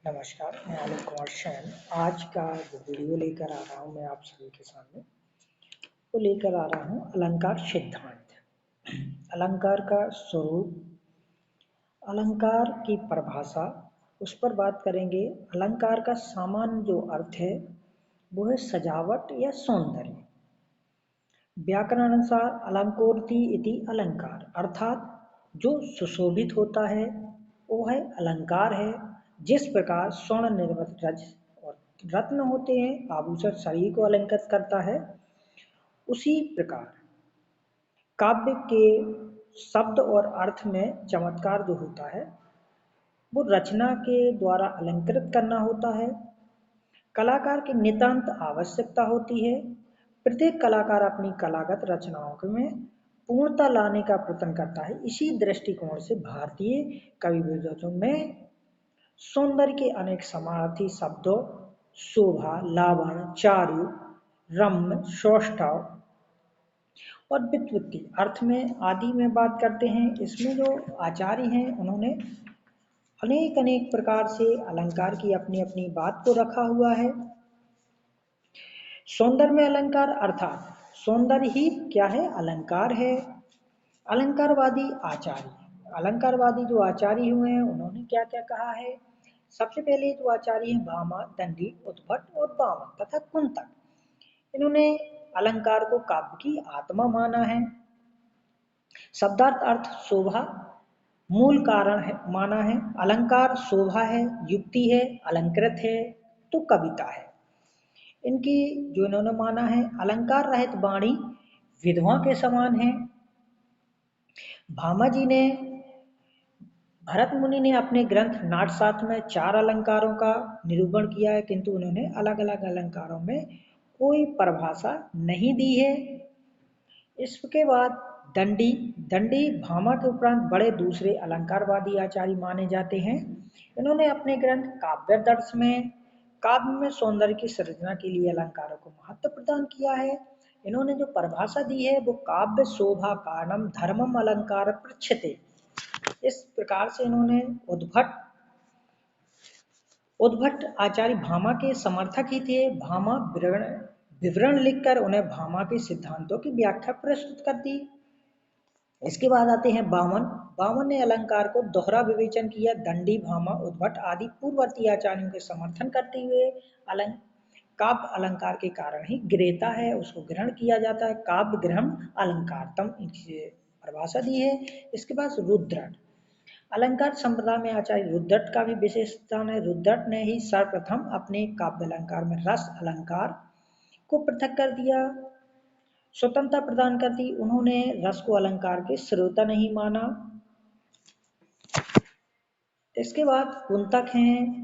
नमस्कार, मैं आलोक कुमार शैन। आज का जो वीडियो लेकर आ रहा हूँ मैं आप सभी के सामने, वो लेकर आ रहा हूँ अलंकार सिद्धांत। अलंकार का स्वरूप, अलंकार की परिभाषा, उस पर बात करेंगे। अलंकार का सामान्य जो अर्थ है वो है सजावट या सौंदर्य। व्याकरण अनुसार अलंकोरति इति अलंकार, अर्थात जो सुशोभित होता है वो है अलंकार है। जिस प्रकार स्वर्ण निर्मित रज और रत्न होते हैं, आभूषण शरीर को अलंकृत करता है, उसी प्रकार काव्य के शब्द और अर्थ में चमत्कार जो होता है वो रचना के द्वारा अलंकृत करना होता है। कलाकार की नितांत आवश्यकता होती है। प्रत्येक कलाकार अपनी कलागत रचनाओं में पूर्णता लाने का प्रयत्न करता है। इसी दृष्टिकोण से भारतीय कवि विद्वतों में सौंदर्य के अनेक समानार्थी शब्दों शोभा, लावण्य, चारु, रम्य, सौष्ठव और व्युत्पत्ति अर्थ में आदि में बात करते हैं। इसमें जो आचार्य हैं उन्होंने अनेक अनेक प्रकार से अलंकार की अपनी अपनी बात को रखा हुआ है। सौंदर्य में अलंकार अर्थात सौंदर्य ही क्या है? अलंकार है। अलंकारवादी आचार्य, अलंकारवादी जो आचार्य हुए हैं उन्होंने क्या क्या कहा है? सबसे पहले जो आचार्य हैं भामा, दंडी, उद्भट और वामन तथा कुंतक, इन्होंने अलंकार को काव्य की आत्मा माना है। शब्दार्थ अर्थ शोभा मूल कारण है माना है। अलंकार शोभा है, युक्ति है, अलंकृत है तो कविता है। इनकी जो इन्होंने माना है, अलंकार रहित वाणी विधवा के समान है। भामा जी ने, भरत मुनि ने अपने ग्रंथ नाटसाथ में 4 अलंकारों का निरूपण किया है, किंतु उन्होंने अलग अलग अलंकारों में कोई परिभाषा नहीं दी है। इसके बाद दंडी, दंडी भामा के उपरांत बड़े दूसरे अलंकारवादी आचार्य माने जाते हैं। इन्होंने अपने ग्रंथ काव्यदर्श में काव्य में सौंदर्य की सृजना के लिए अलंकारों को महत्व प्रदान किया है। इन्होंने जो परिभाषा दी है वो काव्य शोभा कारणम धर्मम अलंकार प्रच्छते, इस प्रकार से इन्होंने उद्भट आचार्य भामा के समर्थक ही थे। भामा विवरण लिखकर उन्हें भामा के सिद्धांतों की व्याख्या प्रस्तुत कर दी। इसके बाद आते हैं वामन। वामन ने अलंकार को दोहरा विवेचन किया। दंडी, भामा, उद्भट आदि पूर्ववर्ती आचार्यों के समर्थन करते हुए काव्य अलंकार के कारण ही गिरता है, उसको ग्रहण किया जाता है। काव्य ग्रहण अलंकारतम परिभाषा दी है। इसके बाद रुद्रट, अलंकार संप्रदाय में आचार्य रुद्रट का भी विशेष स्थान है। रुद्रट ने ही सर्वप्रथम अपने काव्य अलंकार में रस अलंकार को पृथक कर दिया, स्वतंत्रता प्रदान कर दी। उन्होंने रस को अलंकार के स्रोत नहीं माना। इसके बाद कुंतक हैं।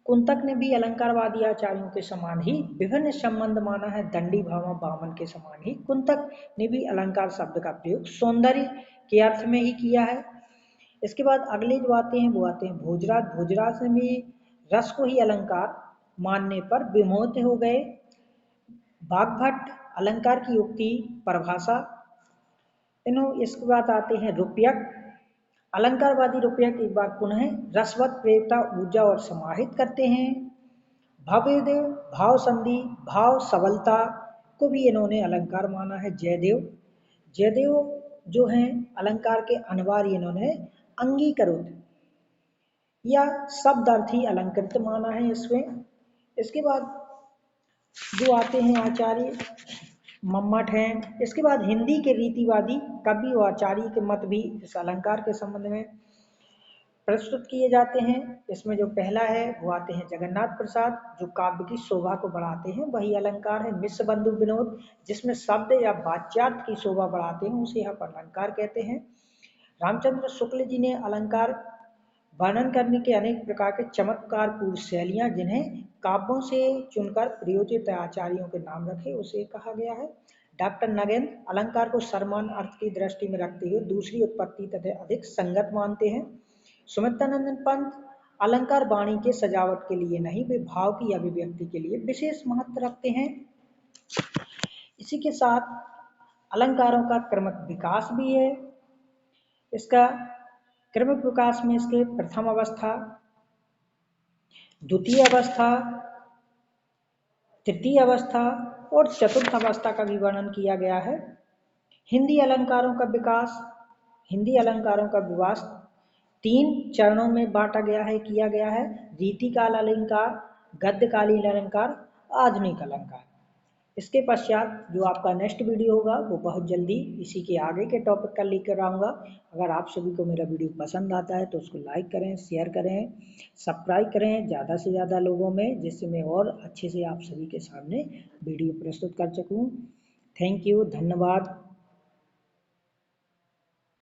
कुंतक ने भी अलंकारवादी आचार्यों के समान ही विभिन्न संबंध माना है। दंडी, भामा, वामन के समान ही कुंतक ने भी अलंकार शब्द का प्रयोग सौंदर्य के अर्थ में ही किया है। इसके बाद अगले जो आते हैं वो आते हैं भोजराज। भोजराज ने भी रस को ही अलंकार मानने पर विमोहित हो गए। वाग्भट अलंकार की युक्ति परिभाषा। इसके बाद आते हैं रूपयक। अलंकारवादी रूपयक एक बार पुनः रसवत प्रेरकता, ऊर्जा और समाहित करते हैं। भवेदेव भाव संधि, भाव सबलता को भी इन्होंने अलंकार माना है। जयदेव, जयदेव जो हैं अलंकार के अनिवार्य इन्होंने अंगीकृत या शब्दार्थी अलंकृत माना है इसमें। इसके बाद जो आते हैं आचार्य मम्मट हैं। इसके बाद हिंदी के रीतिवादी कवि और आचार्य के मत भी इस अलंकार के संबंध में प्रस्तुत किए जाते हैं। इसमें जो पहला है वो आते हैं जगन्नाथ प्रसाद, जो काव्य की शोभा को बढ़ाते हैं, वही अलंकार है। मिश्र बंधु विनोद, जिसमें शब्द या वाच्यार्थ की शोभा बढ़ाते हैं, उसे आप अलंकार कहते हैं। रामचंद्र शुक्ल जी ने अलंकार वर्णन करने के अनेक प्रकार के चमत्कारपूर्ण शैलियां, जिन्हें काव्यों से चुनकर प्रयोजित आचार्यों के नाम रखे, उसे कहा गया है। डॉक्टर नगेंद्र अलंकार को समान अर्थ की दृष्टि में रखते हुए दूसरी उत्पत्ति तथा अधिक संगत मानते हैं। सुमित्रानंदन पंत अलंकार वाणी के सजावट के लिए नहीं, वे भाव की अभिव्यक्ति के लिए विशेष महत्व रखते हैं। इसी के साथ अलंकारों का क्रमिक विकास भी है। इसका क्रमिक विकास में इसके प्रथम अवस्था द्वितीय अवस्था, तृतीय अवस्था और चतुर्थ अवस्था का भी वर्णन किया गया है। हिंदी अलंकारों का विकास, हिंदी अलंकारों का विकास 3 चरणों में बांटा गया है, किया गया है। रीतिकाल अलंकार, गद्यकालीन अलंकार, आधुनिक अलंकार। इसके पश्चात जो आपका नेक्स्ट वीडियो होगा वो बहुत जल्दी इसी के आगे के टॉपिक का लेकर आऊँगा। अगर आप सभी को मेरा वीडियो पसंद आता है तो उसको लाइक करें, शेयर करें, सब्सक्राइब करें ज़्यादा से ज़्यादा लोगों में, जिससे मैं और अच्छे से आप सभी के सामने वीडियो प्रस्तुत कर सकूँ। थैंक यू, धन्यवाद।